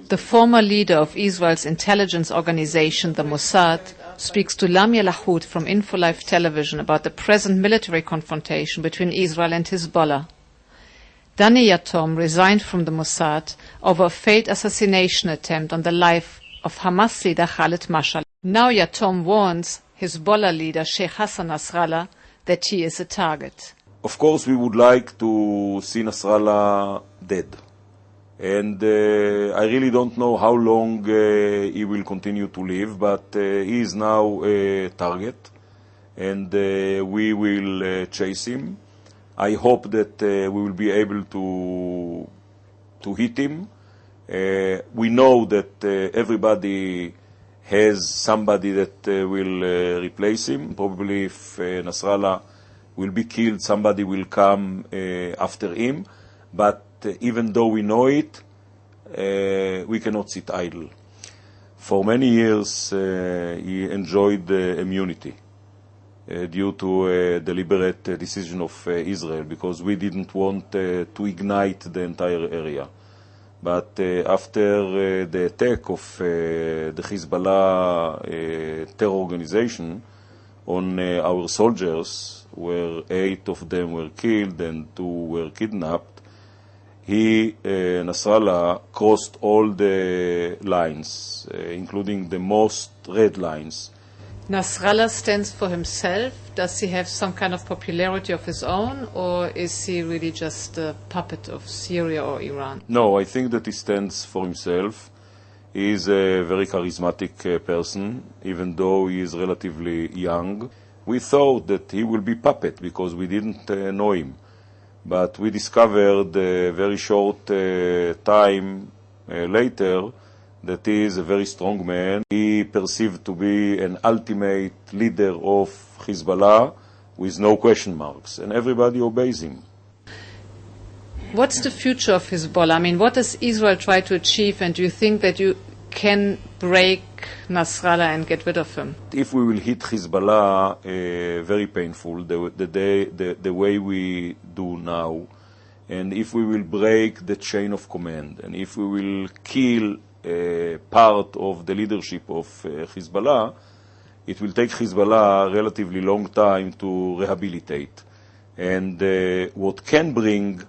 The former leader of Israel's intelligence organization, the Mossad, speaks to Lamia Lahud from InfoLife television about the present military confrontation between Israel and Hezbollah. Dani Yatom resigned from the Mossad over a failed assassination attempt on the life of Hamas leader Khalid Mashal. Now Yatom warns Hezbollah leader Sheikh Hassan Nasrala that he is a target. Of course, we would like to see Nasrallah dead. And I really don't know how long he will continue to live, but he is now a target, and we will chase him. I hope that we will be able to hit him. We know that everybody has somebody that will replace him. Probably if Nasrallah will be killed, somebody will come after him. But even though we know it, we cannot sit idle. For many years, he enjoyed immunity due to a deliberate decision of Israel, because we didn't want to ignite the entire area. But after the attack of the Hezbollah terror organization on our soldiers, where 8 of them were killed and 2 were kidnapped, he, Nasrallah, crossed all the lines, including the most red lines. Nasrallah stands for himself. Does he have some kind of popularity of his own, or is he really just a puppet of Syria or Iran? No, I think that he stands for himself. He is a very charismatic person, even though he is relatively young. We thought that he will be puppet because we didn't know him. But we discovered a very short time later that he is a very strong man. He perceived to be an ultimate leader of Hezbollah with no question marks, and everybody obeys him. What's the future of Hezbollah? I mean, what does Israel try to achieve, and do you think that you can break Nasrallah and get rid of him? If we will hit Hezbollah, very painful, the way we do now, and if we will break the chain of command, and if we will kill part of the leadership of Hezbollah, it will take Hezbollah a relatively long time to rehabilitate. And what can bring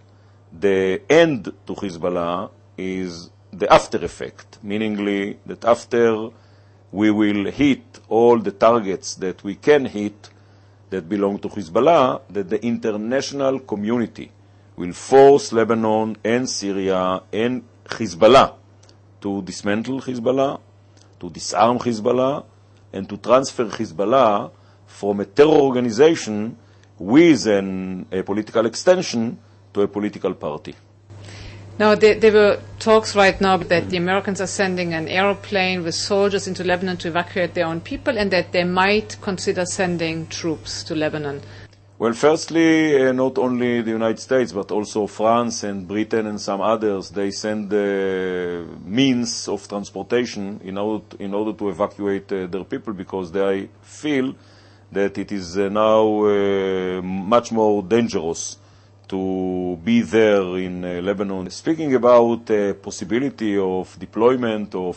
the end to Hezbollah is the after effect, meaning that after we will hit all the targets that we can hit that belong to Hezbollah, that the international community will force Lebanon and Syria and Hezbollah to dismantle Hezbollah, to disarm Hezbollah, and to transfer Hezbollah from a terror organization with a political extension to a political party. Now, there were talks right now that the Americans are sending an aeroplane with soldiers into Lebanon to evacuate their own people, and that they might consider sending troops to Lebanon. Well, firstly, not only the United States, but also France and Britain and some others, they send means of transportation in order to evacuate their people, because they feel that it is now much more dangerous to be there in Lebanon. Speaking about the possibility of deployment of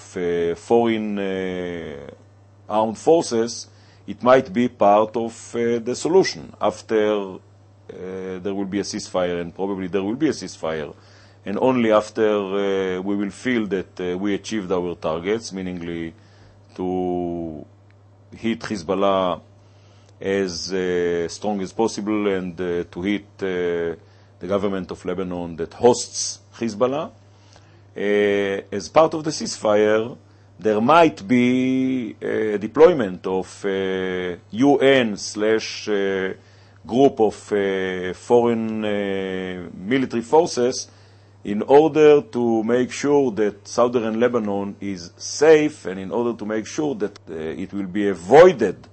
foreign armed forces, it might be part of the solution after there will be a ceasefire, and probably there will be a ceasefire. And only after we will feel that we achieved our targets, meaning to hit Hezbollah as strong as possible and to hit the government of Lebanon that hosts Hezbollah. As part of the ceasefire, there might be a deployment of UN/group of foreign military forces in order to make sure that southern Lebanon is safe, and in order to make sure that it will be avoided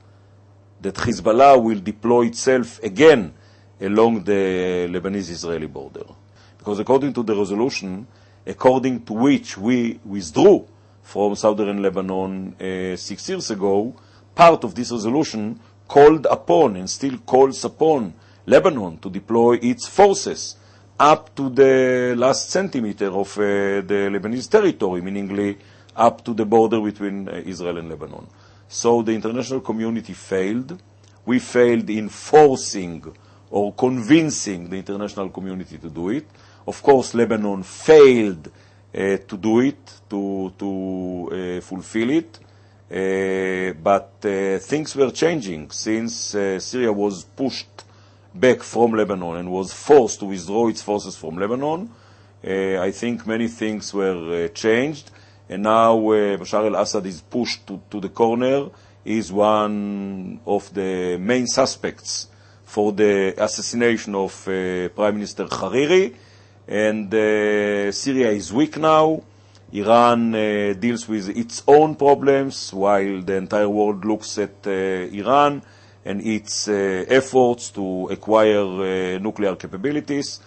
that Hezbollah will deploy itself again along the Lebanese-Israeli border. Because according to the resolution, according to which we withdrew from southern Lebanon 6 years ago, part of this resolution called upon and still calls upon Lebanon to deploy its forces up to the last centimeter of the Lebanese territory, meaning up to the border between Israel and Lebanon. So the international community failed. We failed in forcing or convincing the international community to do it. Of course, Lebanon failed to do it, to fulfill it. But things were changing since Syria was pushed back from Lebanon and was forced to withdraw its forces from Lebanon. I think many things were changed, and now Bashar al-Assad is pushed to the corner. He is one of the main suspects for the assassination of Prime Minister Hariri, and Syria is weak now. Iran deals with its own problems while the entire world looks at Iran and its efforts to acquire nuclear capabilities.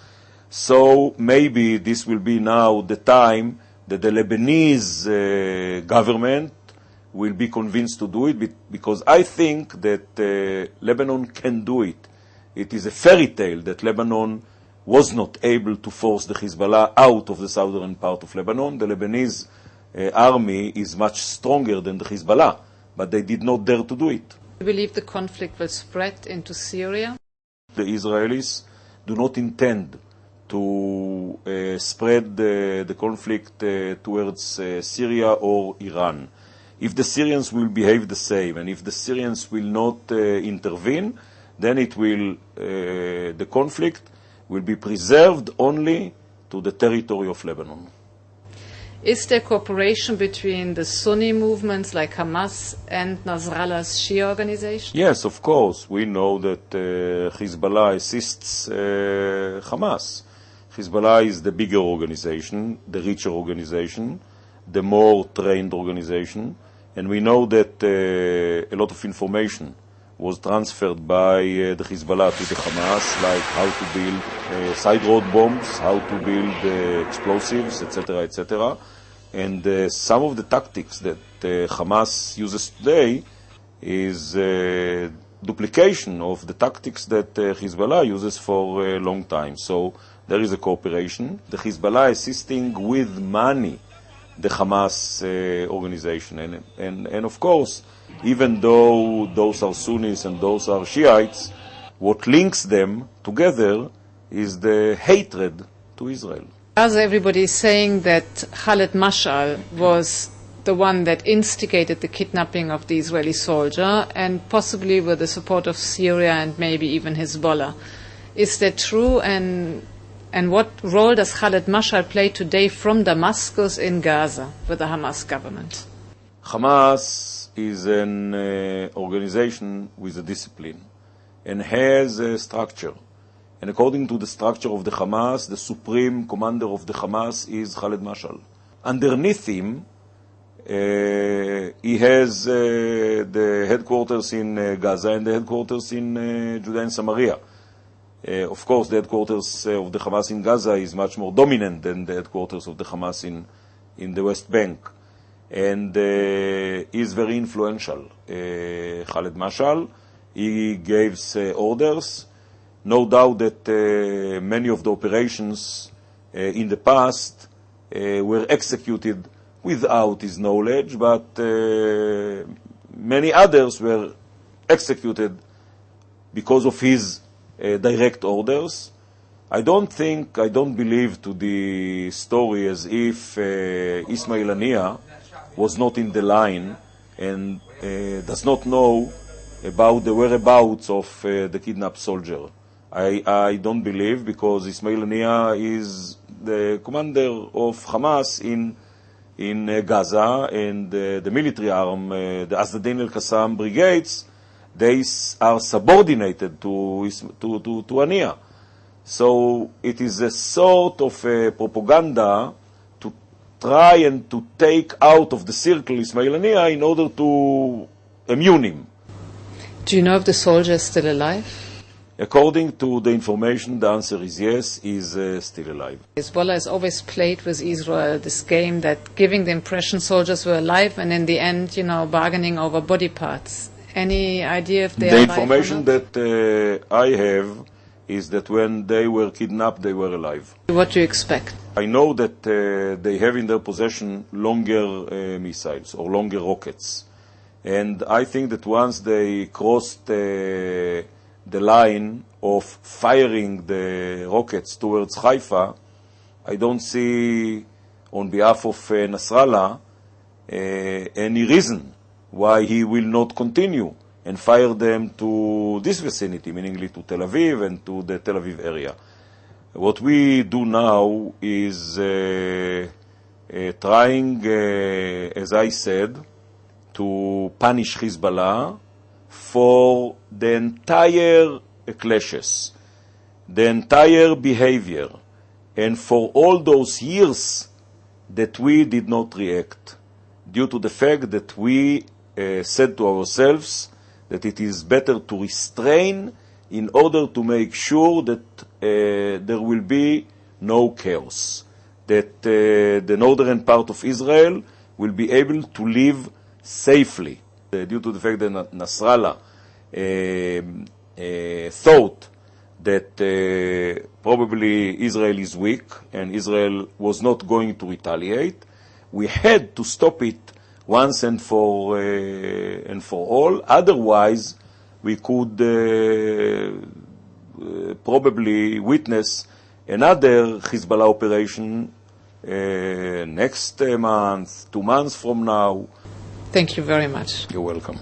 So maybe this will be now the time that the Lebanese government will be convinced to do it, because I think that Lebanon can do it. It is a fairy tale that Lebanon was not able to force the Hezbollah out of the southern part of Lebanon. The Lebanese army is much stronger than the Hezbollah, but they did not dare to do it. Do you believe the conflict will spread into Syria? The Israelis do not intend to spread the conflict towards Syria or Iran. If the Syrians will behave the same, and if the Syrians will not intervene, then the conflict will be preserved only to the territory of Lebanon. Is there cooperation between the Sunni movements like Hamas and Nasrallah's Shia organization? Yes, of course. We know that Hezbollah assists Hamas. Hezbollah is the bigger organization, the richer organization, the more trained organization, and we know that a lot of information was transferred by the Hezbollah to the Hamas, like how to build side road bombs, how to build explosives, etc., etc. And some of the tactics that Hamas uses today is duplication of the tactics that Hezbollah uses for a long time. So there is a cooperation. The Hezbollah assisting with money the Hamas organization. And of course, even though those are Sunnis and those are Shiites, what links them together is the hatred to Israel. As everybody is saying that Khaled Mashal was the one that instigated the kidnapping of the Israeli soldier, and possibly with the support of Syria and maybe even Hezbollah. Is that true? And what role does Khaled Mashal play today from Damascus in Gaza with the Hamas government? Hamas is an organization with a discipline and has a structure. And according to the structure of the Hamas, the supreme commander of the Hamas is Khaled Mashal. Underneath him, he has the headquarters in Gaza and the headquarters in Judea and Samaria. Of course, the headquarters of the Hamas in Gaza is much more dominant than the headquarters of the Hamas in the West Bank. And is very influential. Khaled Mashal, he gives orders. No doubt that many of the operations in the past were executed without his knowledge, but many others were executed because of his direct orders. I don't believe to the story as if Ismail Haniyeh was not in the line and does not know about the whereabouts of the kidnapped soldier. I don't believe, because Ismail Haniyeh is the commander of Hamas in Gaza, and the military arm, the Azdin al-Qassam brigades, they are subordinated to Haniyeh. So it is a sort of propaganda to try and to take out of the circle Ismail Haniyeh in order to immune him. Do you know if the soldier is still alive? According to the information, the answer is yes, he is still alive. Hezbollah has always played with Israel this game that giving the impression soldiers were alive and in the end, bargaining over body parts. Any idea if they are alive? The information that I have is that when they were kidnapped, they were alive. What do you expect? I know that they have in their possession longer missiles or longer rockets. And I think that once they crossed the line of firing the rockets towards Haifa, I don't see, on behalf of Nasrala, any reason why he will not continue and fire them to this vicinity, meaning to Tel Aviv and to the Tel Aviv area. What we do now is trying, as I said, to punish Hezbollah for the entire clashes, the entire behavior, and for all those years that we did not react, due to the fact that we said to ourselves that it is better to restrain in order to make sure that there will be no chaos, that the northern part of Israel will be able to live safely, due to the fact that Nasrala thought that probably Israel is weak and Israel was not going to retaliate. We had to stop it once and for all. Otherwise, we could probably witness another Hezbollah operation next month, 2 months from now. Thank you very much. You're welcome.